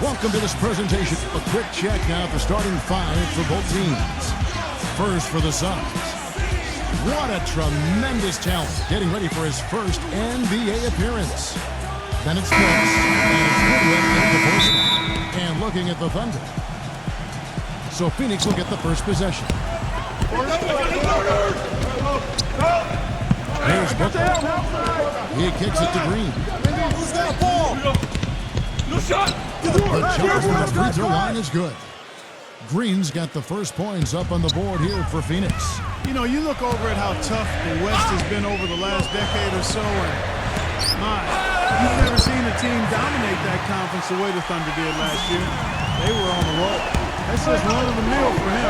Welcome to this presentation. A quick check now at the starting five for both teams. First for the Suns. What a tremendous talent, getting ready for his first NBA appearance. Then it's Brooks, and it's Goodwin in the first one. And looking at the Thunder. So Phoenix will get the first possession. Here's Booker. He kicks it to Green. Who's got the ball? No shot! The jump from the free throw line is good. Green's got the first points up on the board here for Phoenix. You know, you look over at how tough the West has been over the last decade or so, and you've never seen a team dominate that conference the way the Thunder did last year. They were on the roll. That's just run of the mill for him.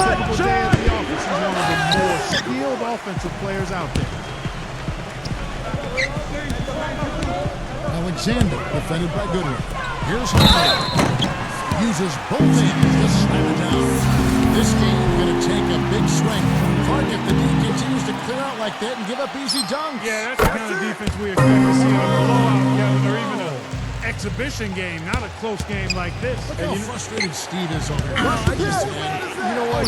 Typical day at the office. He's one of the more skilled offensive players out there. Alexander, defended by Goodwin. Here's Hunter. Uses both hands to slam it down. This game going to take a big swing. Hard if the D continues to clear out like that and give up easy dunks. Yeah, that's the kind of defense we expect to see in a blowout, Kevin, or even an exhibition game, not a close game like this. Look how frustrated Steve is over here. Well, you know what,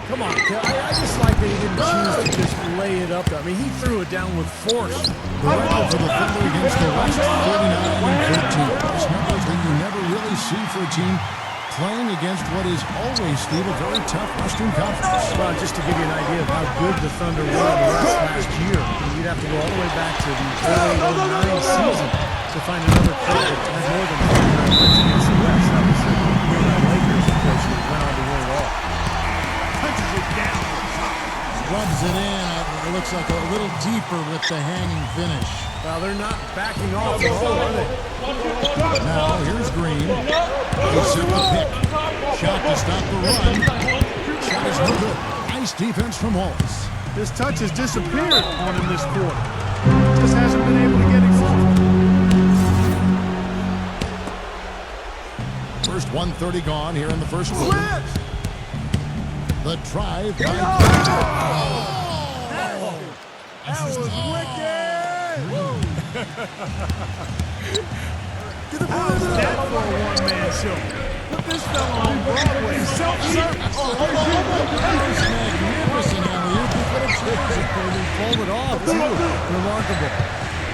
come on, I just like that he didn't choose to just lay it up. I mean, he threw it down with force. The record for the Thunder against the West, 39-13. Those numbers that you never really see for a team playing against what is always, Steve, a very tough Western Conference. Well, just to give you an idea of how good the Thunder were in the last year, you'd have to go all the way back to the early 09 season to find another club that had more than 49 wins against the West. That was the year that Lakers, of course, went on to win it all. Punches it down. Rubs it in. It looks like a little deeper with the hanging finish. Well, they're not backing off at all, are they? Now, here's Green. He set the pick. Shot to stop the run. Shot is no good. Nice defense from Wallace. This touch has disappeared on him this quarter. Just hasn't been able to get it going. First 1:30 gone here in the first quarter. The drive by That was wicked! How's that for a one-man show? Put this fella on Broadway. Self-service. magnificent alley-oop. He could have changed it, but he pulled it off, too. Remarkable.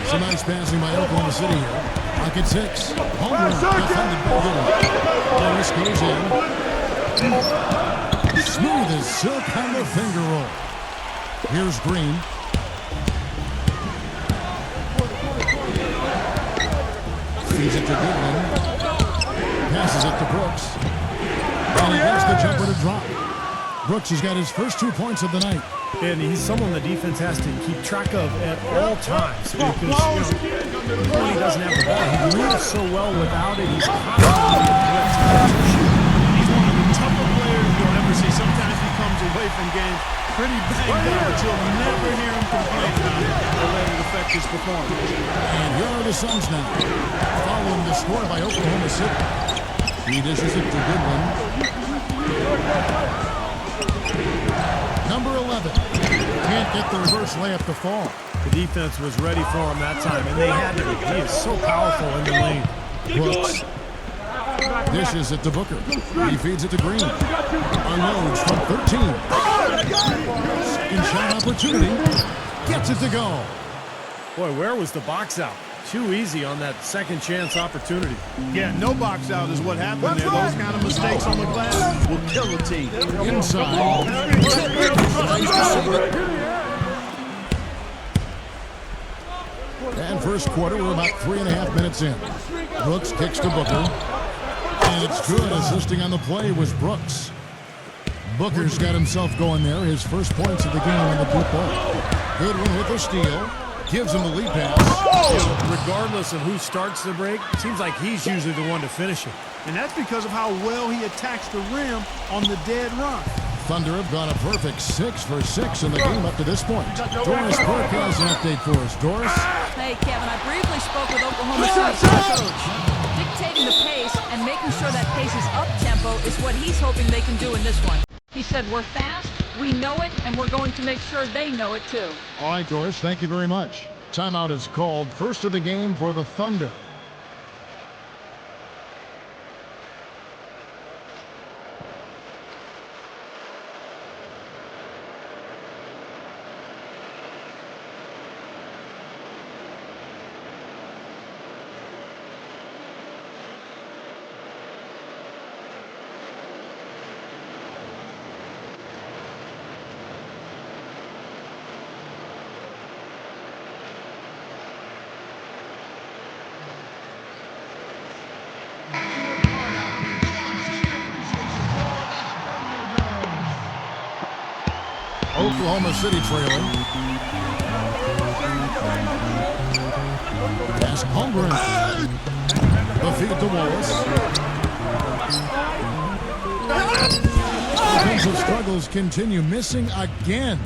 Some nice passing by Oklahoma City here. Pocket six. Home run. Defended by Goodwin. Dennis goes in. Smooth as silk on the finger roll. Here's Green. Feeds it to Goodwin. Passes it to Brooks. And he gets the jumper to drop. Brooks has got his first 2 points of the night. And he's someone the defense has to keep track of at all times because, you know, when he doesn't have the ball, he moves so well without it. He's constantly a threat to catch and shoot. He's one of the tougher players you'll ever see. Sometimes he comes away from games pretty banged up, but you'll never hear him complain about it or let it affect his performance. And here are the Suns now, following the score by Oklahoma City. He dishes it to Goodwin. Number 11. Can't get the reverse layup to fall. The defense was ready for him that time, and they had to. He is so powerful in the lane. Brooks dishes it to Booker. He feeds it to Green. Unloads from 13. Second shot opportunity. Gets it to go. Boy, where was the box out? Too easy on that second chance opportunity. Yeah, no box out is what happened there. Those kind of mistakes on the glass will kill a team. Inside. Nice to see it. And first quarter, we're about 3.5 minutes in. Brooks kicks to Booker. And it's good. Assisting on the play was Brooks. Booker's got himself going there. His first points of the game on the deep ball. Goodwin with a steal. Gives him the lead pass. Regardless of who starts the break, it seems like he's usually the one to finish it. And that's because of how well he attacks the rim on the dead run. Thunder have gone a perfect 6 for 6 in the game up to this point. Doris Burke has an update for us. Doris? Hey, Kevin, I briefly spoke with Oklahoma City's coach. Dictating the pace and making sure that pace is up-tempo is what he's hoping they can do in this one. He said, we're fast, we know it, and we're going to make sure they know it too. All right, Doris, thank you very much. Timeout is called. First of the game for the Thunder. Oklahoma City trailing. Pass Holmgren. The feed to Wallace. Defensive struggles continue, missing again.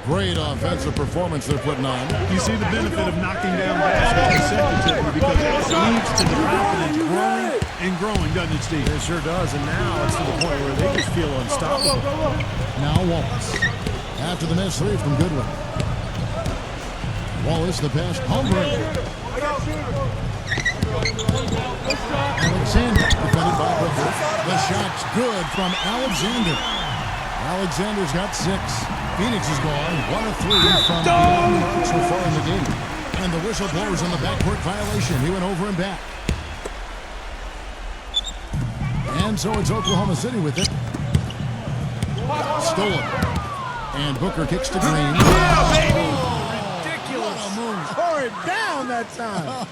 Great offensive performance they're putting on. You see the benefit of knocking down baskets consecutively because it leads to the confidence growing and growing, doesn't it, Steve? It sure does, and now it's to the point where they just feel unstoppable. Now Wallace. After the missed three from Goodwin. Wallace, the pass. Holmgren. Alexander, defended by Booker. The shot's good from Alexander. Alexander's got 6. Phoenix is gone. 1 of 3 from beyond the arc so far in the game. And the whistle blows on the backcourt violation. He went over and back. And so it's Oklahoma City with it. Stolen. And Booker kicks to Green. Yeah, baby! Ridiculous. Tore it down that time.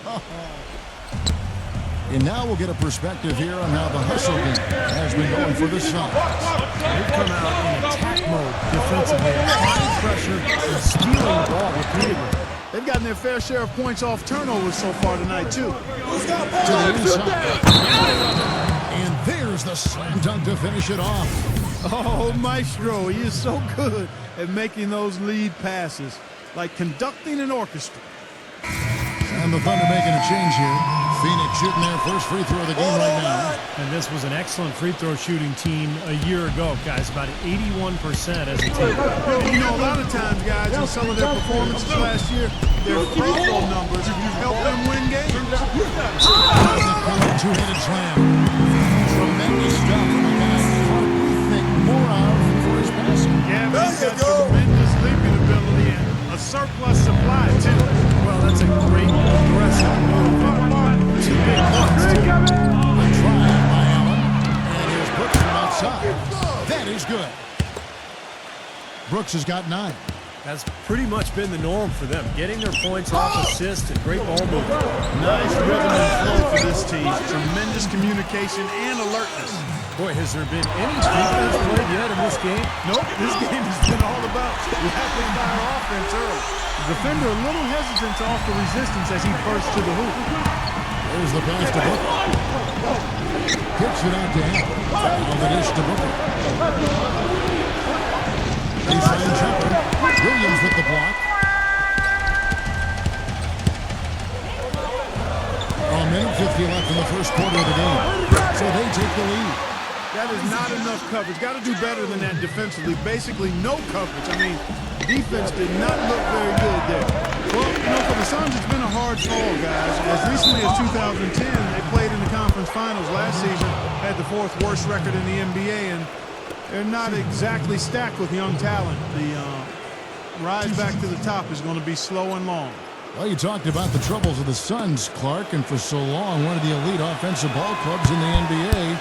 And now we'll get a perspective here on how the hustle game has been going for the Suns. They've come out in attack mode defensively, applying pressure and stealing the ball repeatedly. They've gotten their fair share of points off turnovers so far tonight, too. To the inside. And there's the slam dunk to finish it off. Oh, Maestro, he is so good at making those lead passes, like conducting an orchestra. And the Thunder making a change here. Phoenix shooting their first free throw of the game right now. And this was an excellent free throw shooting team a year ago, guys. About 81% as a team. You know, a lot of times, guys, in some of their performances last year, their free throw numbers help them win games. Two-handed slam. Tremendous stuff from a guy we think more of for his passing. Yeah, but he's got tremendous leaping ability and a surplus supply, too. Well, that's a great aggressive move. Two big points, too. A try by Allen. And here's Brooks from outside. That is good. Brooks has got 9. That's pretty much been the norm for them. Getting their points off assists and great ball movement. Nice rhythm and flow for this team. Tremendous communication and alertness. Boy, has there been any defense played yet in this game? Nope, this game has been all about rapid fire offense early. The defender a little hesitant to offer resistance as he bursts to the hoop. There's the pass to Booker. Kicks it out to Allen. Now the dish to Booker. Baseline jumper. Williams with the block. A minute 50 left in the first quarter of the game. So they take the lead. That is not enough coverage. Got to do better than that defensively. Basically no coverage. I mean, defense did not look very good there. Well, you know, for the Suns, it's been a hard fall, guys. As recently as 2010, they played in the conference finals last season, had the 4th worst record in the NBA, and they're not exactly stacked with young talent. The rise back to the top is going to be slow and long. Well, you talked about the troubles of the Suns, Clark, and for so long, one of the elite offensive ball clubs in the NBA.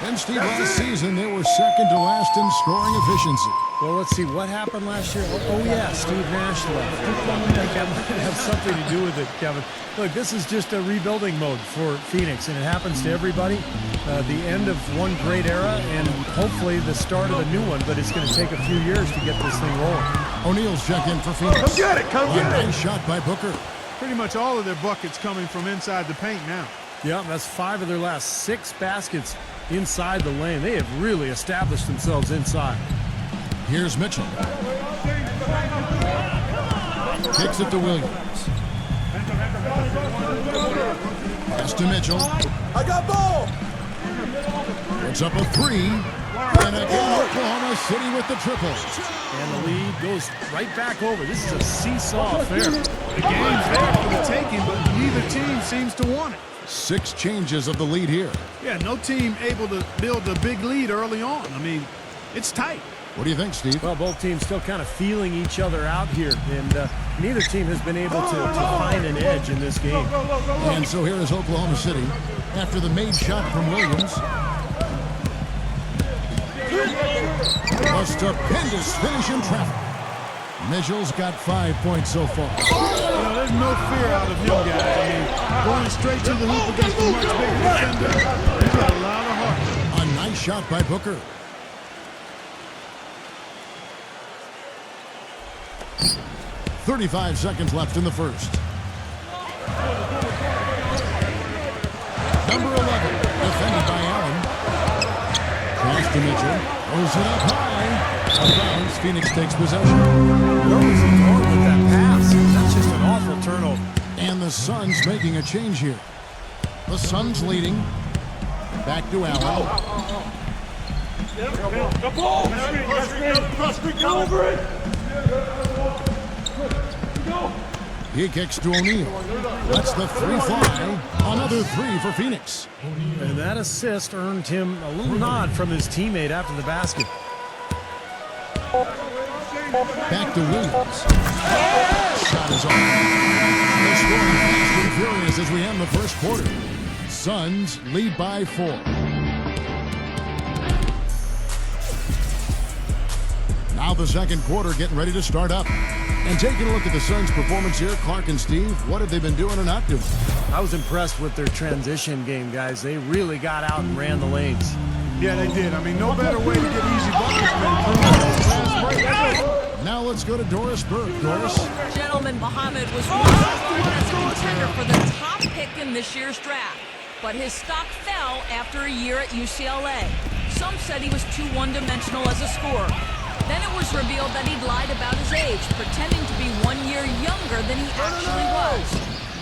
And Steve, last season, they were second to last in scoring efficiency. Well, let's see. What happened last year? Oh yeah, Steve Nash left. I think that might have something to do with it, Kevin. Look, this is just a rebuilding mode for Phoenix, and it happens to everybody. The end of one great era, and hopefully the start of a new one, but it's going to take a few years to get this thing rolling. O'Neal's check in for Phoenix. Come get it, come get it. Nice shot by Booker. Pretty much all of their buckets coming from inside the paint now. Yeah, that's 5 of their last 6 baskets inside the lane. They have really established themselves inside. Here's Mitchell. Kicks it to Williams. Pass to Mitchell. I got ball. Puts up a 3. And again, Oklahoma City with the triple. And the lead goes right back over. This is a seesaw affair. The game's there for the taking, but neither team seems to want it. 6 changes of the lead here. Yeah, no team able to build a big lead early on. I mean, it's tight. What do you think, Steve? Well, both teams still kind of feeling each other out here, and neither team has been able to find an edge in this game. And so here is Oklahoma City after the made shot from Williams. A stupendous finish in traffic. Mitchell's got 5 points so far. You know, there's no fear out of him, guys. I mean, going straight to the hoop against a much bigger defender, he's got a lot of heart. A nice shot by Booker. 35 seconds left in the first. Number 11, defended by Allen. Pass to Mitchell. Throws it up high. Out of bounds. Phoenix takes possession. Where was he going with that pass? That's just an awful turnover. And the Suns making a change here. The Suns leading. Back to Allen. The ball! Go over it! He kicks to O'Neal. Lets the three fly. Another three for Phoenix. And that assist earned him a little nod from his teammate after the basket. Back to Williams. Shot is off. They're scoring fast and furious as we end the first quarter. Suns lead by 4. Now the second quarter getting ready to start up. And taking a look at the Suns' performance here, Clark and Steve, what have they been doing or not doing? I was impressed with their transition game, guys. They really got out and ran the lanes. Yeah, they did. I mean, no better way to get easy buckets than through the fast break. Now let's go to Doris Burke. Doris? Gentlemen, Muhammad was once as a contender for the top pick in this year's draft. But his stock fell after a year at UCLA. Some said he was too one-dimensional as a scorer. Then it was revealed that he'd lied about his age, pretending to be 1 year younger than he actually was.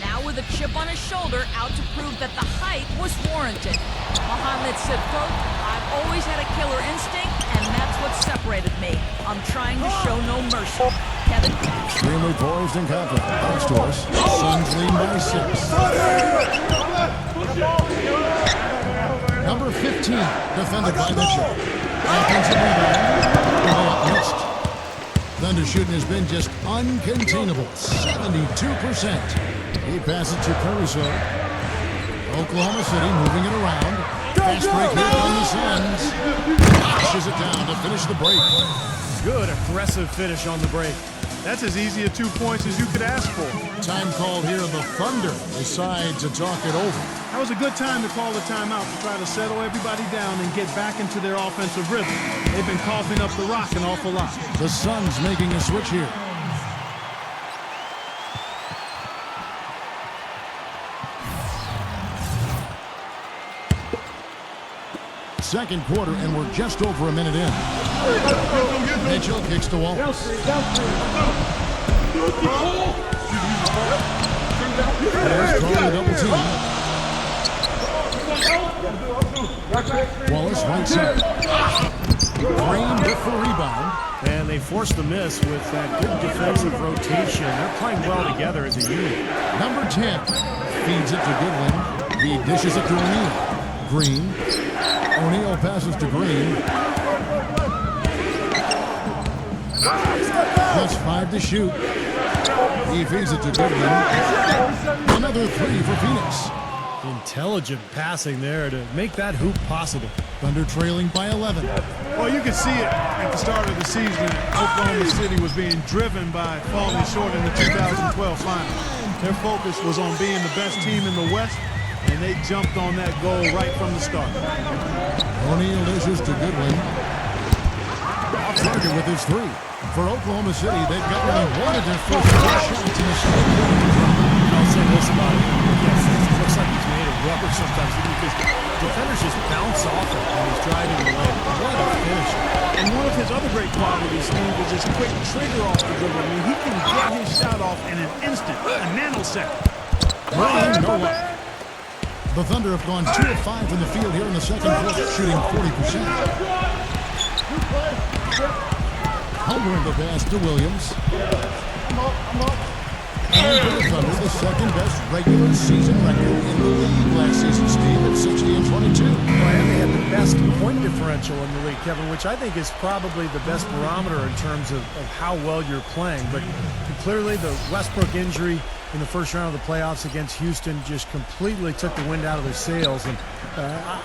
Now with a chip on his shoulder, out to prove that the height was warranted. Muhammad said, quote, "I've always had a killer instinct, and that's what separated me. I'm trying to show no mercy." Kevin? Extremely poised and confident. Thanks, Doris. Suns lead by 6. Number 15, defended by Mitchell. Offensive rebound. Missed. Thunder shooting has been just uncontainable. 72%. He passes to Caruso. Oklahoma City moving it around. Fast break here on the Suns. Pushes it down to finish the break. Good aggressive finish on the break. That's as easy a 2 points as you could ask for. Time called here. The Thunder decide to talk it over. That was a good time to call the timeout to try to settle everybody down and get back into their offensive rhythm. They've been coughing up the rock an awful lot. The Suns making a switch here. Second quarter, and we're just over a minute in. Mitchell kicks to Wallace. There's calling a double team. Wallace right side. Green with the rebound. And they forced the miss with that good defensive rotation. They're playing well together as a unit. Number 10 feeds it to Goodwin. He dishes it to O'Neal. Green. O'Neal passes to Green. Plus 5 to shoot. He feeds it to Goodwin. Another 3 for Phoenix. Intelligent passing there to make that hoop possible. Thunder trailing by 11. Well, you could see it at the start of the season. Oklahoma City was being driven by falling short in the 2012 finals. Their focus was on being the best team in the West, and they jumped on that goal right from the start. O'Neal dishes to Goodwin. Target with his 3. For Oklahoma City, they've got only one of their first 4 shots in the second quarter. I'll say this about it. Yes, it looks like he's made of rubber sometimes because defenders just bounce off it when he's driving the lane. What a finish. And one of his other great qualities, Steve, is his quick trigger off the dribble. I mean, he can get his shot off in an instant, a nanosecond. No luck. The Thunder have gone 2 of 5 from the field here in the second quarter, shooting 40%. Humbling the pass to Williams. And for the Thunder, the second best regular season record in the league last season, Steve, at 60 and 22. Well, and they had the best point differential in the league, Kevin, which I think is probably the best barometer in terms of how well you're playing. But clearly the Westbrook injury in the first round of the playoffs against Houston just completely took the wind out of their sails. And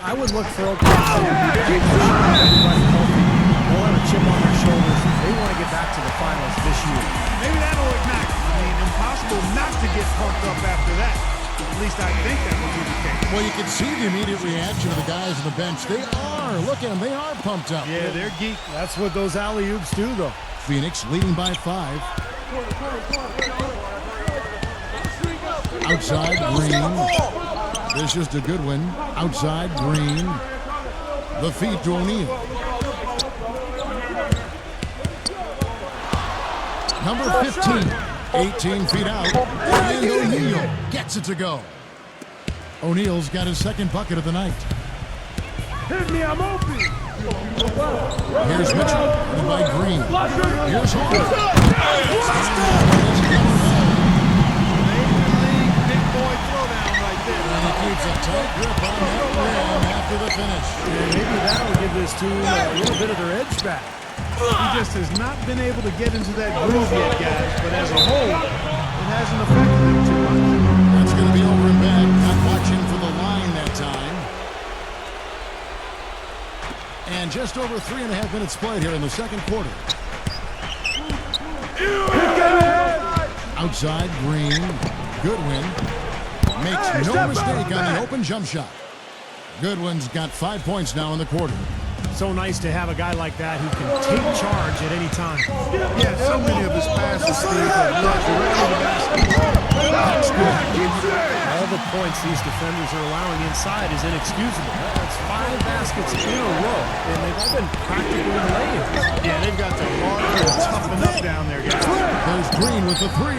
I would look for Oklahoma City to be everybody healthy. They'll have a chip on their shoulders. They want to get back to the finals this year. Maybe that'll ignite. I mean, impossible not to get pumped up after that. At least I think that will be the case. Well, you can see the immediate reaction of the guys on the bench. They are. Look at them. They are pumped up. Yeah, they're geek. That's what those alley-oops do, though. Phoenix leading by 5. Outside, Green. This is to Goodwin. Outside, Green. The feed to O'Neal. Number 15. 18 feet out. And O'Neal gets it to go. O'Neal's got his second bucket of the night. Hit me, I'm open. Here's Mitchell, and by Green. Here's Hall. Big boy throwdown right there. And he keeps a tight grip on that rim after the finish. And maybe that'll give this team a little bit of their edge back. He just has not been able to get into that groove yet, guys. But as a whole, it hasn't affected him too much. That's going to be over and back. Not watching for the line that time. And just over 3.5 minutes played here in the second quarter. Outside, Green. Goodwin makes no mistake on the open jump shot. Goodwin's got 5 points now in the quarter. So nice to have a guy like that who can take charge at any time. Yeah, so many of his passes, Steve, have led directly to the basket. That's good. All the points these defenders are allowing inside is inexcusable. That's 5 baskets in a row, and they've all been practically laying. Yeah, they've got to hard and toughen up down there, guys. There's Green with the three.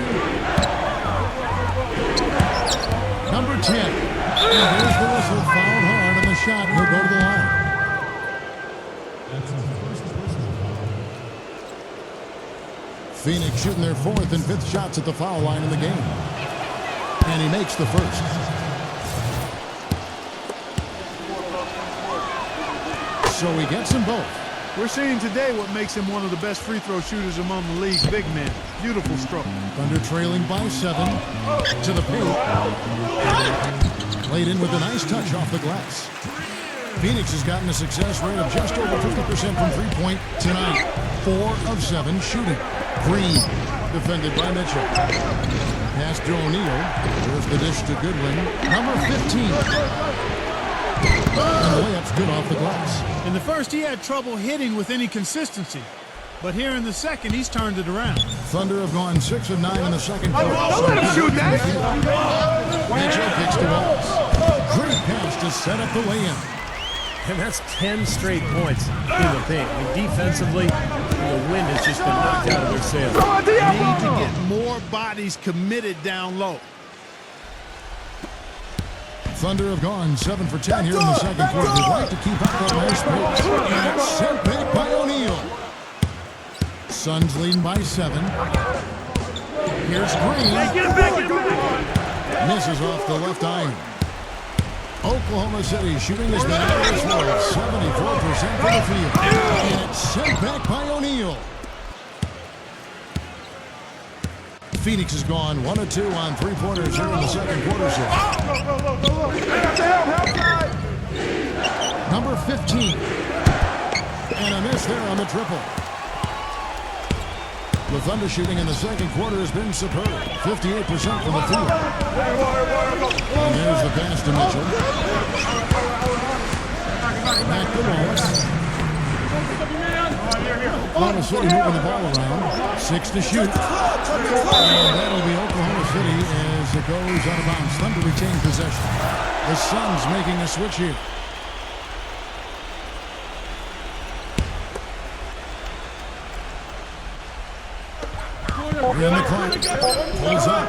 Number 10. And there's the whistle. Fouled hard on the shot. He'll go to the line. Phoenix shooting their 4th and 5th shots at the foul line in the game. And he makes the first. So he gets them both. We're seeing today what makes him one of the best free throw shooters among the league's big men. Beautiful stroke. Thunder trailing by 7 to the paint. Played in with a nice touch off the glass. Phoenix has gotten a success rate of just over 50% from three-point tonight. 4 of 7 shooting. Green, defended by Mitchell. Pass to O'Neal. Here's the dish to Goodwin. Number 15. And the layup's good off the glass. In the first, he had trouble hitting with any consistency. But here in the second, he's turned it around. Thunder have gone 6 of 9 in the second quarter. Don't let him shoot that. Mitchell kicks to Wallace. Great pass to set up the lay-in. And that's 10 straight points in the paint. I mean, defensively, the wind has just been knocked out of their sails. Need to get more bodies committed down low. Thunder have gone 7 for 10 here in the second quarter. They'd like to keep up that nice pace. And it's sent back by O'Neal. Suns leading by 7. Here's Green. Misses off the left iron. Oklahoma City shooting has been out of this world. 74% from the field. And it's sent back by O'Neal. Phoenix has gone 1 of 2 on three-pointers here in the second quarter. Number 15. And a miss there on the triple. The Thunder shooting in the second quarter has been superb. 58% from the field. And there's the pass to Mitchell. Back to Wallace. Oklahoma City moving the ball around. 6 to shoot. And that'll be Oklahoma City as it goes out of bounds. Thunder retain possession. The Suns making a switch here. In the clock. Pulls up.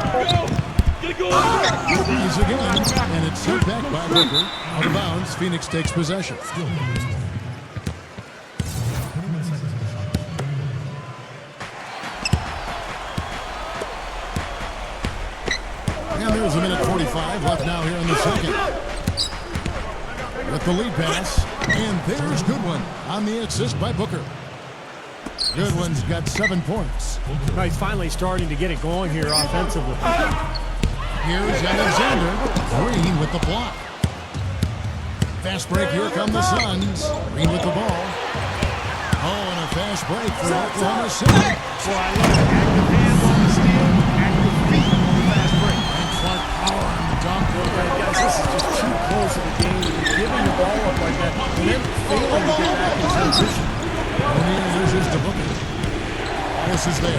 He's again. And it's sent back by Booker. Out of bounds. Phoenix takes possession. And there's a minute 45 left now here in the second. With the lead pass. And there's Goodwin on the assist by Booker. Goodwin's got 7 points. Well, he's finally starting to get it going here offensively. Here's Alexander. Green with the block. Fast break. Here come the Suns. Green with the ball. Oh, and a fast break for Oklahoma City. So I love it. Active hands on the steal, active feet on the fast break. And Clark power on the dunk. Guys, this is just too close of a game to be giving the ball up like that and then failing to get back in transition. O'Neal loses to Booker. Wallace is there.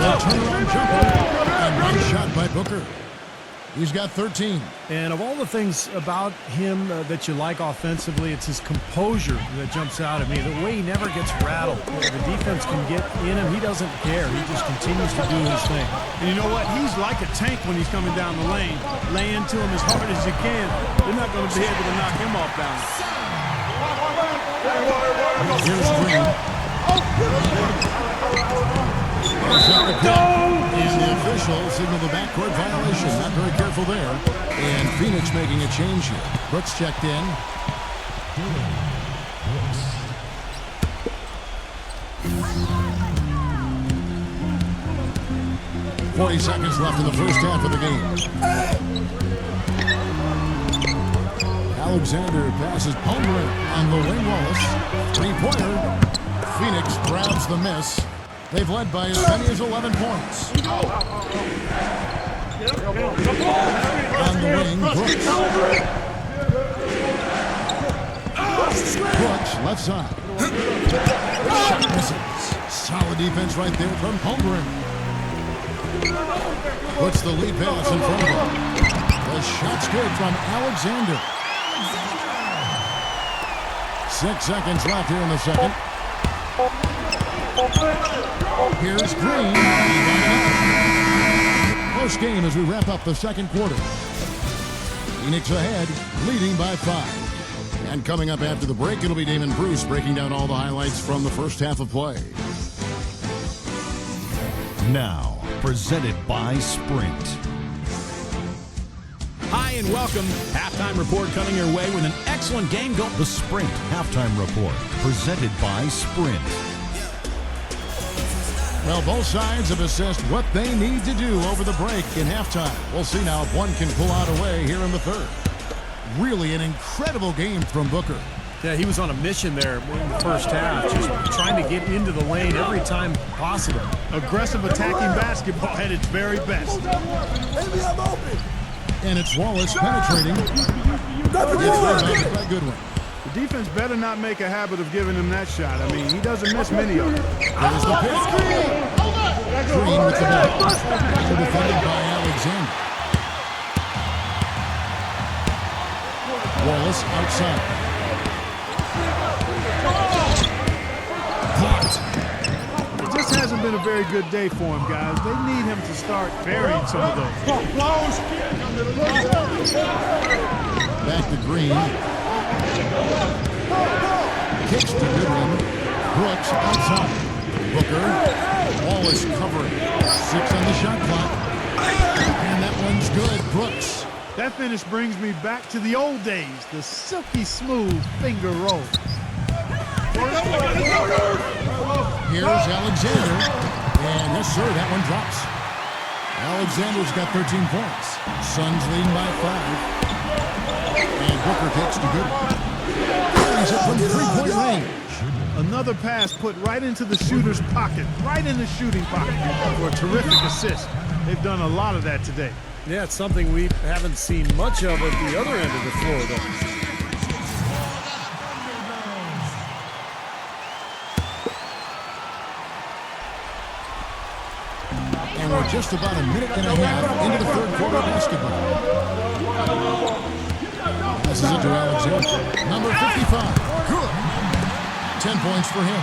The turnaround jumper. And one shot by Booker. He's got 13. And of all the things about him that you like offensively, it's his composure that jumps out at me. The way he never gets rattled. The defense can get in him. He doesn't care. He just continues to do his thing. And you know what? He's like a tank when he's coming down the lane. Lay into him as hard as you can. You're not going to be able to knock him off balance. Here's Green. And the official signaled the backcourt violation. Not very careful there. And Phoenix making a change here. Brooks checked in. .40 left in the first half of the game. Alexander passes Palmer on the wing. Wallace. Three-pointer. Phoenix grabs the miss. They've led by as many as 11 points. On the wing, Brooks. Brooks, left side. Shot misses. Solid defense right there from Holmgren. Puts the lead pass in front of him. The shot's good from Alexander. 6 seconds left here in the second. Here's Green. Close game as we wrap up the second quarter. Phoenix ahead, leading by 5. And coming up after the break, it'll be Damon Bruce breaking down all the highlights from the first half of play. Now, presented by Sprint. Hi and welcome. Halftime report coming your way with an excellent game going. The Sprint Halftime Report, presented by Sprint. Well, both sides have assessed what they need to do over the break in halftime. We'll see now if one can pull out a way here in the third. Really an incredible game from Booker. Yeah, he was on a mission there in the first half, just trying to get into the lane every time possible. Aggressive attacking basketball at its very best. And it's Wallace penetrating. It's rebounded by Goodwin. The defense better not make a habit of giving him that shot. I mean, he doesn't miss many of them. There's the pick. Green with the ball. And defended by Alexander. Wallace outside. Blocked. It just hasn't been a very good day for him, guys. They need him to start varying some of those. Back to Green. Kicks to Goodwin. Brooks outside. Booker. Wallace covering. 6 on the shot clock. And that one's good. Brooks. That finish brings me back to the old days, the silky smooth finger roll. Here's Alexander. And yes, sir, that one drops. Alexander's got 13 points. Suns leading by 5. And Booker takes to Goodwin. He's it from 3-point range. Another pass put right into the shooter's pocket, right in the shooting pocket for a terrific assist. They've done a lot of that today. Yeah, it's something we haven't seen much of at the other end of the floor, though. And we're just about a minute and a half into the third quarter of basketball. This is it to Alexander. Number 55. Good. 10 points for him.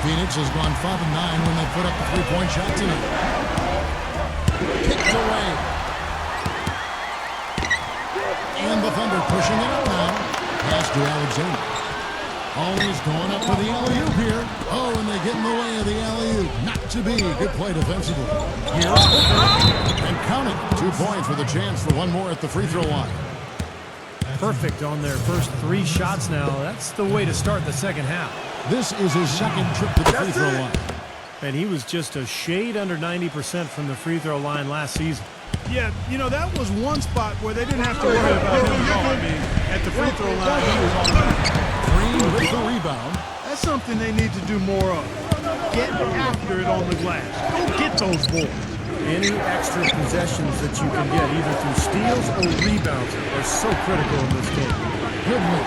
Phoenix has gone 5 of 9 when they put up the 3-point shot tonight. Kicked away. And the Thunder pushing it up now. Pass to Alexander. Always going up for the alley-oop here. Oh, and they get in the way of the alley-oop. Not to be. Good play defensively. Here's Booker. And count it. 2 points with a chance for one more at the free throw line. Perfect on their first 3 shots now. That's the way to start the second half. This is his second trip to the free throw line. And he was just a shade under 90% from the free throw line last season. Yeah, you know, that was one spot where they didn't have to worry about him at all. I mean, at the free throw line, he was on that. Green with the rebound. That's something they need to do more of. Get after it on the glass. Go get those boards. Any extra possessions that you can get, either through steals or rebounds, are so critical in this game. Good move.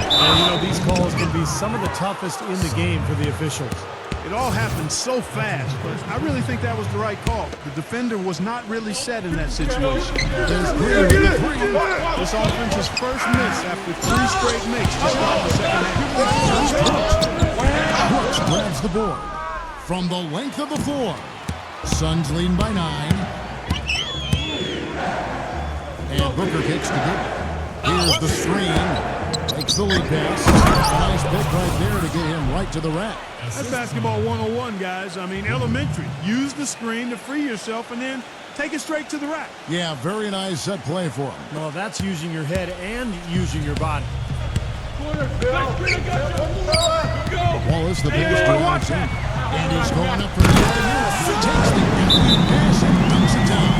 And, you know, these calls can be some of the toughest in the game for the officials. It all happened so fast, but I really think that was the right call. The defender was not really set in that situation. This offense's first miss after 3 straight makes to start the second half. Brooks grabs the board from the length of the floor. Suns leading by 9. And Booker kicks to good. Here's the screen. Makes the lead pass. A nice pick right there to get him right to the rack. That's basketball 101, guys. I mean, elementary. Use the screen to free yourself and then take it straight to the rack. Yeah, very nice set play for him. Well, that's using your head and using your body. Wallace, the pass to Alexander. And he's going up for the alley-oop. Takes the alley-oop pass and knocks it down.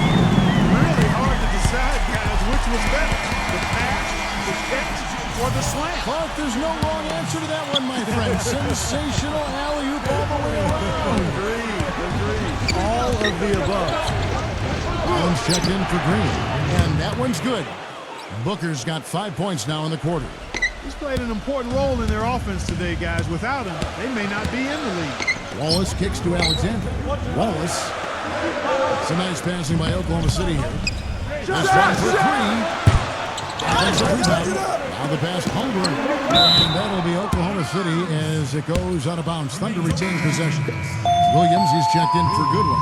Really hard to decide, guys, which was better. The pass, the catch, or the slam. Clark, there's no wrong answer to that one, my friend. Sensational alley-oop all the way around. Agreed. All of the above. Jones checked in for Green. And that one's good. Booker's got 5 points now in the quarter. He's played an important role in their offense today, guys. Without him, they may not be in the league. Wallace kicks to Alexander. Wallace. It's a nice passing by Oklahoma City here. This one for 3. That's a rebound. Now the pass Holmgren. And that'll be Oklahoma City as it goes out of bounds. Thunder retains possession. Williams is checked in for Goodwin.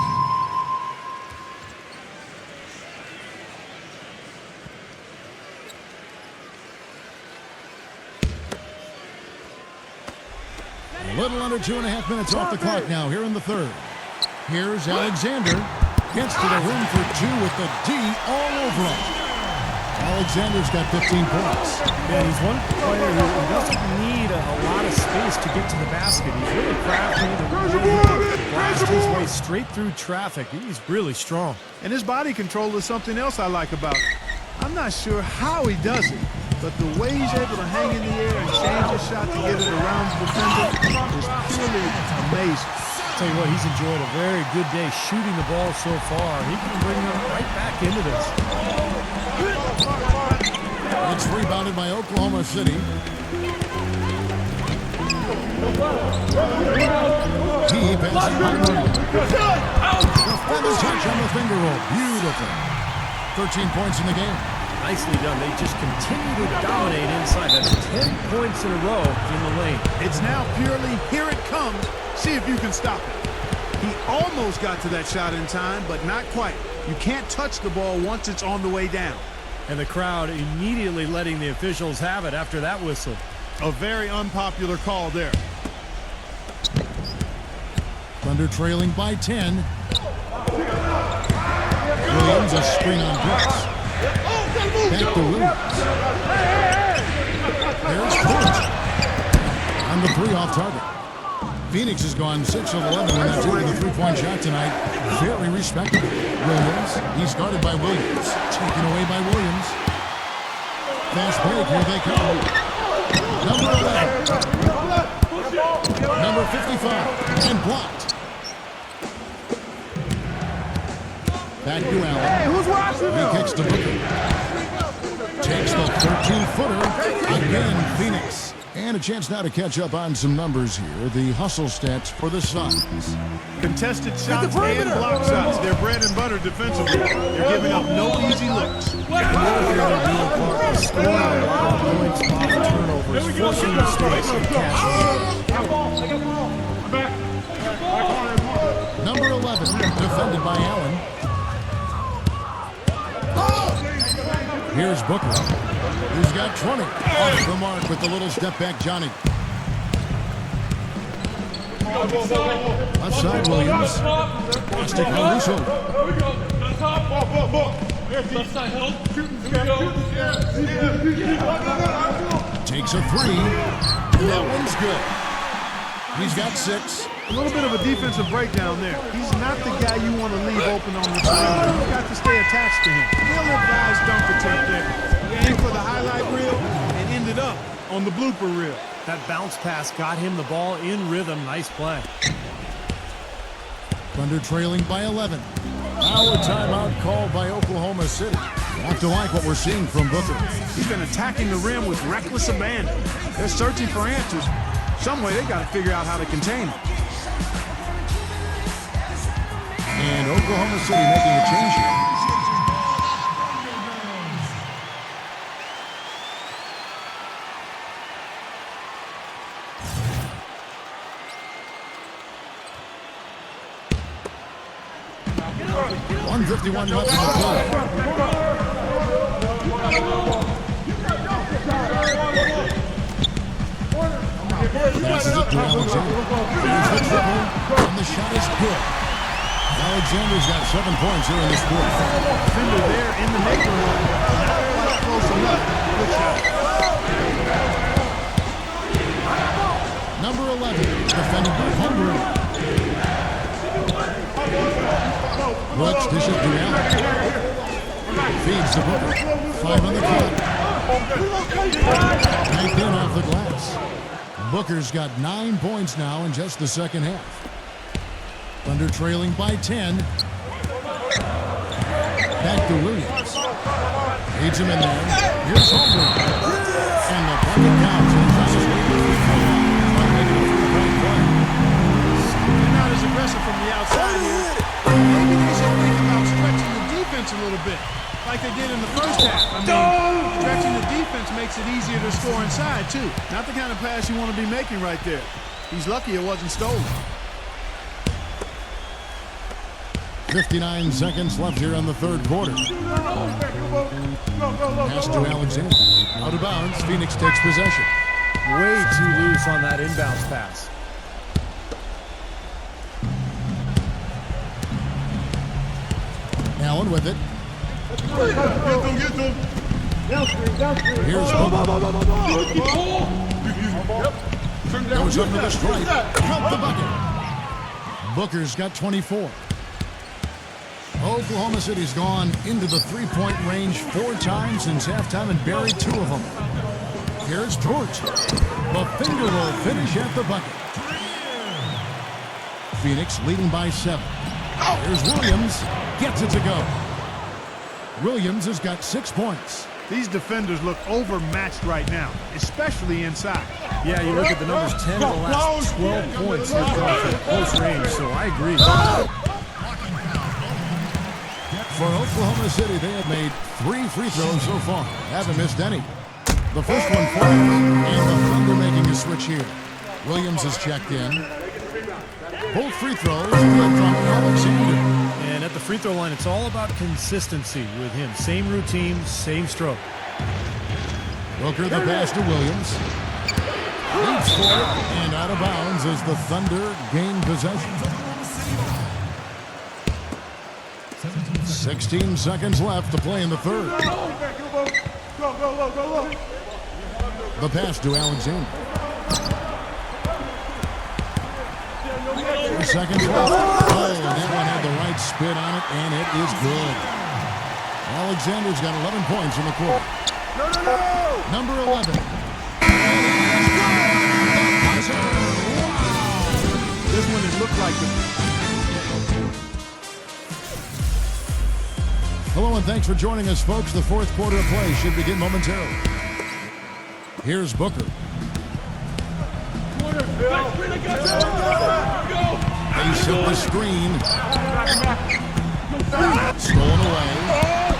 A little under 2.5 minutes off the clock now here in the third. Here's Alexander. Gets to the rim for 2 with the D all over him. Alexander's got 15 points. Yeah, he's one player who doesn't need a lot of space to get to the basket. He's really crafty. He blasts his way straight through traffic. He's really strong. And his body control is something else I like about him. I'm not sure how he does it, but the way he's able to hang in the air and change his shot to get it around the defender is purely amazing. I'll tell you what, he's enjoyed a very good day shooting the ball so far. He can bring them right back into this. It's rebounded by Oklahoma City. He passes by Williams. And the touch on the finger roll. Beautiful. 13 points in the game. Nicely done. They just continue to dominate inside. That's 10 points in a row in the lane. It's now purely here it comes. See if you can stop it. He almost got to that shot in time, but not quite. You can't touch the ball once it's on the way down. And the crowd immediately letting the officials have it after that whistle. A very unpopular call there. Thunder trailing by 10. Williams a screen on Brooks. Back to Williams. There's Ford. On the 3 off target. Phoenix has gone 6 of 11 when they're taking the 3-point shot tonight. Very respectable. Williams, he's guarded by Williams. Taken away by Williams. Fast break, here they come. Number 11. Number 55. And blocked. Back to Allen. Hey, who's watching He kicks to Booker. Takes the 13-footer. Again, Phoenix. And a chance now to catch up on some numbers here. The hustle stats for the Suns. Contested shots and block shots. They're bread and butter defensively. They're giving up no easy looks. Scoring a lot of points off turnovers, forcing mistakes and cashing. Number 11, defended by Allen. Here's Booker. He's got 20. Off the mark with the little step back, Johnny. Left side, Williams. Stick Caruso. Takes a 3. That one's good. He's got 6. A little bit of a defensive breakdown there. He's not the guy you want to leave open on the perimeter. You've got to stay attached to him. Ill-advised dunk attempt there. He aimed for the highlight reel and ended up on the blooper reel. That bounce pass got him the ball in rhythm. Nice play. Thunder trailing by 11. Now a timeout called by Oklahoma City. You have to like what we're seeing from Booker. He's been attacking the rim with reckless abandon. They're searching for answers. Some way they got to figure out how to contain him. And Oklahoma City making a change here. .151 left in the third. Passes it to Alexander. Here's the triple, and the shot is good. Alexander's got 7 points here in this quarter. Defender there in the neighborhood. Not quite close enough. Good shot. Number 11, defended by Hungary. Brooks dishes to Allen. Feeds to Booker. 5 on the clock. Banked in off the glass. Booker's got 9 points now in just the second half. Thunder trailing by 10. Back to Williams. Leads him in there. Here's Holmgren. And the bucket counts. They're not as aggressive from the outside here. Maybe they should think about stretching the defense a little bit, like they did in the first half. I mean, stretching the defense makes it easier to score inside, too. Not the kind of pass you want to be making right there. He's lucky it wasn't stolen. 59 seconds left here in the third quarter. Pass to Alexander. Out of bounds, Phoenix takes possession. Way too loose on that inbounds pass. Allen with it. Here's Booker. Goes up to the stripe. Count the bucket. Booker's got 24. Oklahoma City's gone into the three-point range 4 times since halftime and buried 2 of them. Here's George. The finger will finish at the bucket. Phoenix leading by 7. Here's Williams. Gets it to go. Williams has got 6 points. These defenders look overmatched right now, especially inside. Yeah, you look at the numbers, 10 of the last 12 points have come from close range, so I agree. For Oklahoma City, they have made 3 free throws so far. Haven't missed any. The first one for them, and the Thunder making a switch here. Williams is checked in. Both free throws good from Alexander. And at the free throw line, it's all about consistency with him. Same routine, same stroke. Booker the pass to Williams. Leaps for it, and out of bounds as the Thunder gain possession. 16 seconds left to play in the third. The pass to Alexander. 4 seconds left. Oh, that one had the right spin on it, and it is good. Alexander's got 11 points in the quarter. Number 11. This one, it looked like the... Hello and thanks for joining us, folks. The fourth quarter of play should begin momentarily. Here's Booker. They set the screen. Stolen away.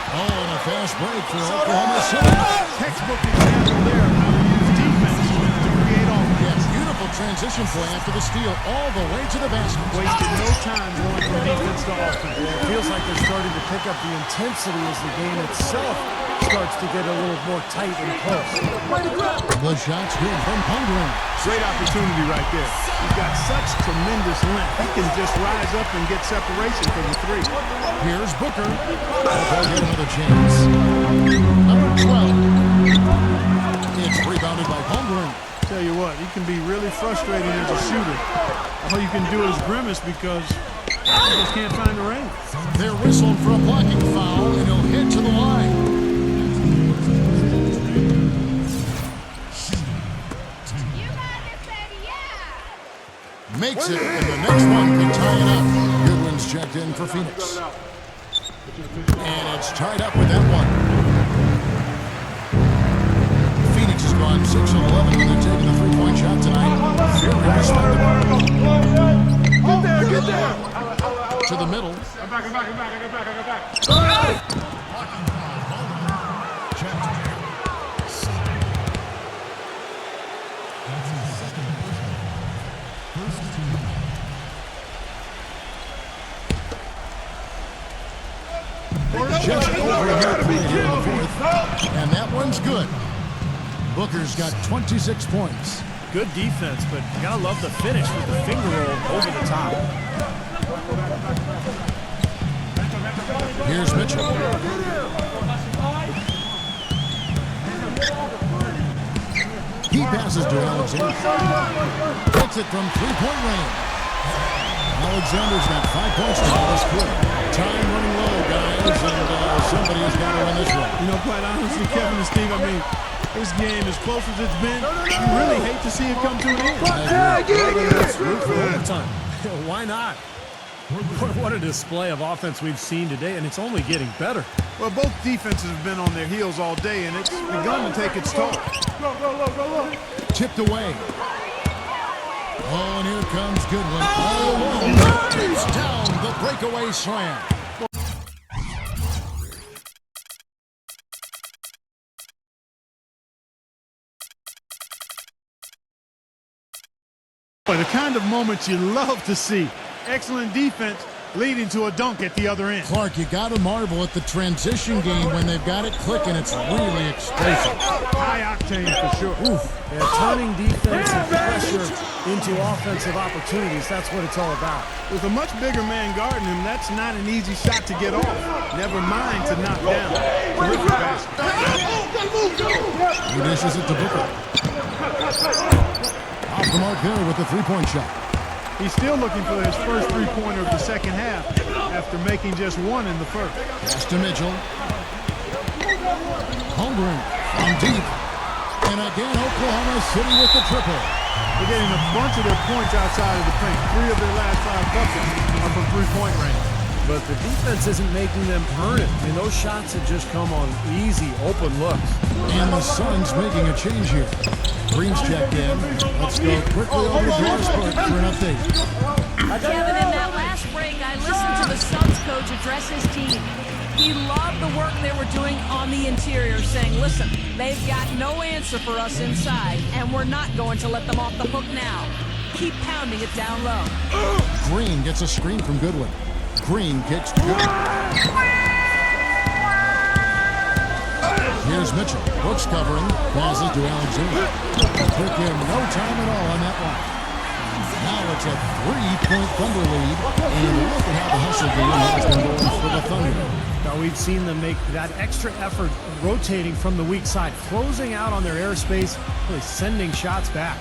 Oh, and a fast break for Oklahoma City. Textbook example there of how to use defense to create offense. Yes, beautiful transition play after the steal all the way to the basket. Wasted no time going from defense to offense. It feels like they're starting to pick up the intensity as the game itself starts to get a little more tight and close. The shot's good from Hungary. Great opportunity right there. He's got such tremendous length. He can just rise up and get separation from the 3. Here's Booker. They'll get another chance. Number 12. It's rebounded by Hungary. Tell you what, he can be really frustrating as a shooter. All you can do is grimace because you just can't find the range. They're whistled for a blocking foul, and he'll hit to the line. Makes it, and the next one can tie it up. Goodwin's checked in for Phoenix. And it's tied up with that one. Phoenix has gone 6 of 11 when they're taking the three-point shot tonight. Very respectable. Get there! To the middle. just over a minute played here in the fourth. And that one's good. Booker's got 26 points. Good defense, but you gotta love the finish with the finger roll over the top. Here's Mitchell. He passes to Alexander. Takes it from three-point range. Alexander's got 5 points to this quarter. Time running low, guys, and somebody has got to win this one. You know, quite honestly, Kevin and Steve, I mean, this game, as close as it's been, you really hate to see it come to an end. Overtime. Why not? What a display of offense we've seen today, and it's only getting better. Well, both defenses have been on their heels all day, and it's begun to take its toll. Tipped away. Oh, and here comes Goodwin. All alone. Beats down the breakaway slam. The kind of moments you love to see. Excellent defense leading to a dunk at the other end. Clark, you got to marvel at the transition game when they've got it clicking. It's really explosive. High octane for sure. Oof. Yeah, turning defensive pressure into offensive opportunities. That's what it's all about. With a much bigger man guarding him, that's not an easy shot to get off. Never mind to knock down. Terrific basket. He dishes it to Booker. Off the mark there with the three-point shot. He's still looking for his first three-pointer of the second half after making just one in the first. Pass to Mitchell. Holmgren from deep. And again, Oklahoma City with the triple. They're getting a bunch of their points outside of the paint. 3 of their last 5 buckets are from three-point range. But the defense isn't making them earn it. I mean, those shots have just come on easy, open looks. And the Suns making a change here. Green's checked in. Let's go quickly over to Doris Burke for an update. Kevin, in that last break, I listened to the Suns coach address his team. He loved the work they were doing on the interior, saying, listen, they've got no answer for us inside, and we're not going to let them off the hook now. Keep pounding it down low. Green gets a screen from Goodwin. Green kicks to Goodwin. Here's Mitchell. Brooks covering. Passes to Alexander. Took him no time at all on that one. Now it's a 3-point Thunder lead. And look at how the hustle game has been going for the Thunder. Now we've seen them make that extra effort rotating from the weak side, closing out on their airspace, really sending shots back.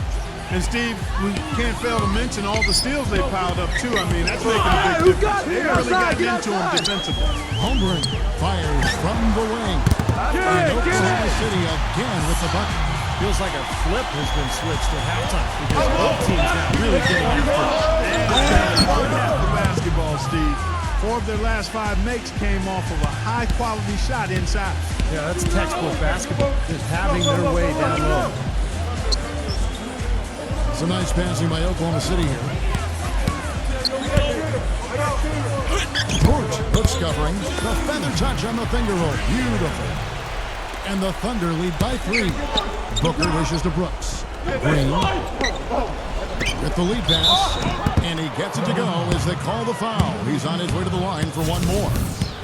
And Steve, we can't fail to mention all the steals they piled up too. I mean, that's making a big difference. They really got into them defensively. Holmgren fires from the wing. And Oklahoma City again with the bucket. Feels like a flip has been switched at halftime because both teams now really getting after it. The basketball, Steve. 4 of their last 5 makes came off of a high-quality shot inside. Yeah, that's textbook basketball, just having their way down low. Some nice passing by Oklahoma City here. George, Brooks covering. The feather touch on the finger roll. Beautiful. And the Thunder lead by 3. Booker wishes to Brooks. Green with the lead pass. And he gets it to go as they call the foul. He's on his way to the line for one more.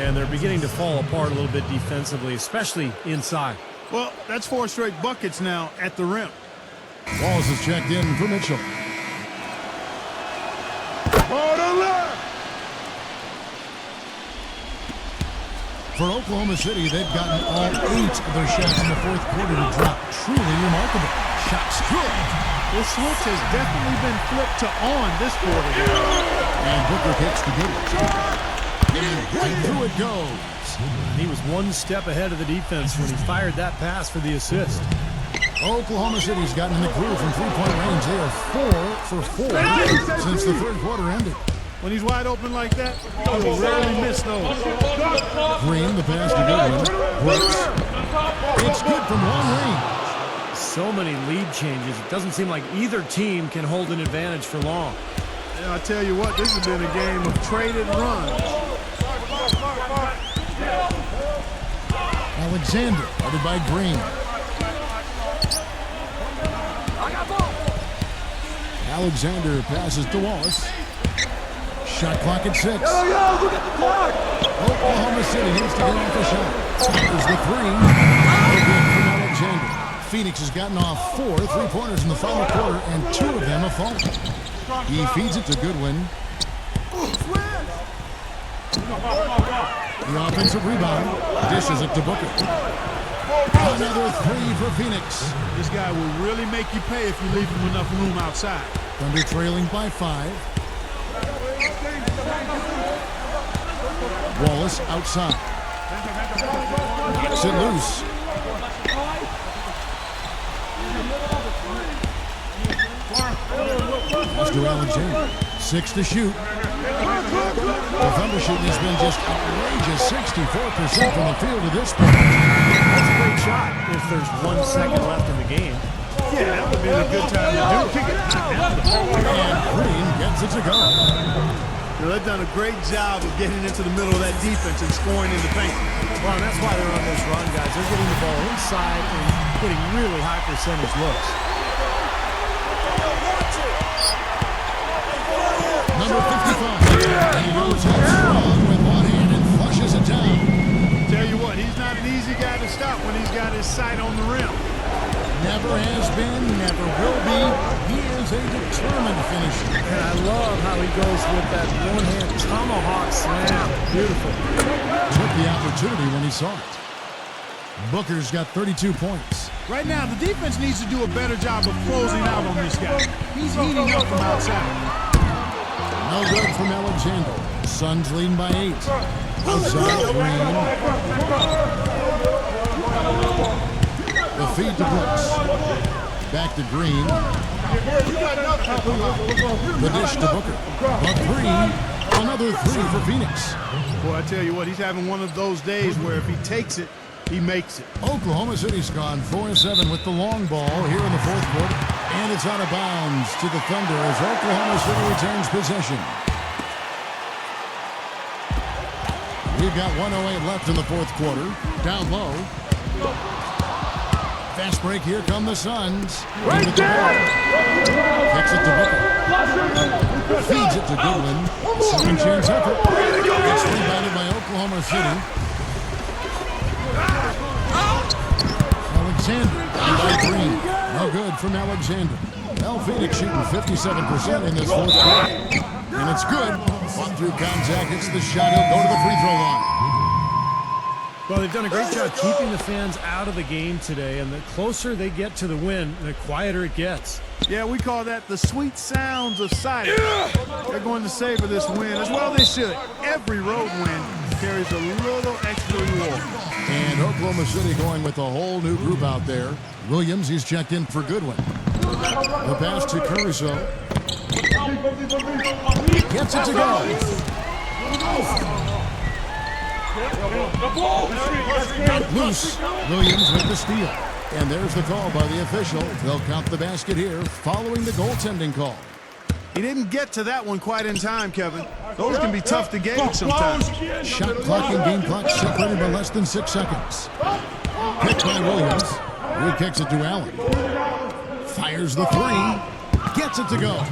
And they're beginning to fall apart a little bit defensively, especially inside. Well, that's 4 straight buckets now at the rim. Walls is checked in for Mitchell. For Oklahoma City, they've gotten all 8 of their shots in the fourth quarter to drop. Truly remarkable. Shots good. This switch has definitely been flipped to on this quarter. And Booker kicks to Goodwin. And right through it goes. He was one step ahead of the defense when he fired that pass for the assist. Oklahoma City's gotten in the groove from three-point range. They are 4 for 4 since the third quarter ended. When he's wide open like that, he'll rarely miss those. Green, the pass to Goodwin. Brooks. It's good from long range. So many lead changes. It doesn't seem like either team can hold an advantage for long. Yeah, I tell you what, this has been a game of traded runs. Alexander, guarded by Green. Alexander passes to Wallace. Shot clock at 6. Look at the clock. Oklahoma City needs to get off a shot. There's the 3. No good from Alexander. Phoenix has gotten off 4 3-pointers in the final quarter, and 2 of them have fallen. He feeds it to Goodwin. The offensive rebound. Dishes it to Booker. Another 3 for Phoenix. This guy will really make you pay if you leave him enough room outside. Thunder trailing by 5. Wallace outside. Gets it loose. Pass to Alexander. 6 to shoot. The Thunder shooting has been just outrageous. 64% from the field at this point. That's a great shot if there's 1 second left in the game. Yeah, that would be a good time to do it. Kick it. And Green gets it to go. They've done a great job of getting into the middle of that defense and scoring in the paint. Well, and that's why they're on this run, guys. They're getting the ball inside and getting really high percentage looks. Number 55. He goes up strong with one hand and flushes it down. Tell you what, he's not an easy guy to stop when he's got his sight on the rim. Never has been, never will be. He is a determined finisher. And I love how he goes with that one-hand tomahawk slam. Beautiful. Took the opportunity when he saw it. Booker's got 32 points. Right now, the defense needs to do a better job of closing out on this guy. He's heating up from outside. No good from Alexander. Suns leading by 8. Outside Green. The feed to Brooks. Back to Green. The dish to Booker. A 3. Another 3 for Phoenix. Boy, I tell you what, he's having one of those days where if he takes it, he makes it. Oklahoma City's gone 4-7 with the long ball here in the fourth quarter. And it's out of bounds to the Thunder as Oklahoma City returns possession. We've got 1:08 left in the fourth quarter. Down low. Fast break, here come the Suns. Right there! Kicks it to Booker. Feeds it to Goodwin. Second chance effort. Gets rebounded by Oklahoma City. Alexander down by Green. No good from Alexander. Well, Phoenix shooting 57% in this fourth quarter. And it's good. Fought through contact. Hits the shot. He'll go to the free throw line. Well, they've done a great job keeping the fans out of the game today, and the closer they get to the win, the quieter it gets. Yeah, we call that the sweet sounds of silence. They're going to savor this win, as well they should. Every road win carries a little extra reward. And Oklahoma City going with a whole new group out there. Williams, he's checked in for Goodwin. The pass to Caruso. Gets it to go. Loose. Williams with the steal. And there's the call by the official. They'll count the basket here following the goaltending call. He didn't get to that one quite in time, Kevin. Those can be tough to gauge sometimes. Shot clock and game clock separated by less than 6 seconds. Picked by Williams. Re-kicks it to Allen. Fires the 3. Gets it to go.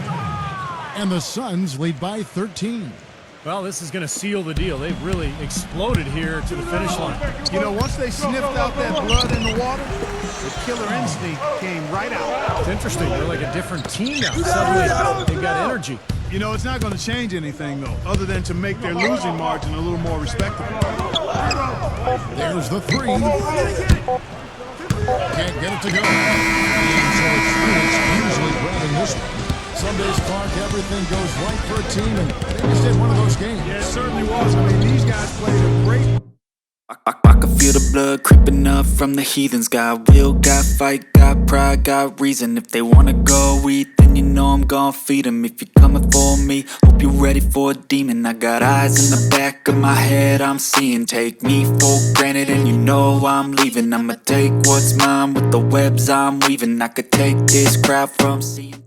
And the Suns lead by 13. Well, this is going to seal the deal. They've really exploded here to the finish line. You know, once they sniffed out that blood in the water, the killer instinct came right out. It's interesting. They're like a different team now. Suddenly, they've got energy. You know, it's not going to change anything, though, other than to make their losing margin a little more respectable. There's the 3. Can't get it to go. And so it's Phoenix usually grabbing this one. Some days, Clark, everything goes right for a team, and they just had one of those games. Yeah, it certainly was. I mean, these guys played a great... I can feel the blood creeping up from the heathens. Got will, got fight, got pride, got reason. If they wanna go eat, then you know I'm gon' feed them. If you're coming for me, hope you're ready for a demon. I got eyes in the back of my head, I'm seeing. Take me for granted and you know I'm leaving. I'ma take what's mine with the webs I'm weaving. I could take this crowd from seeing.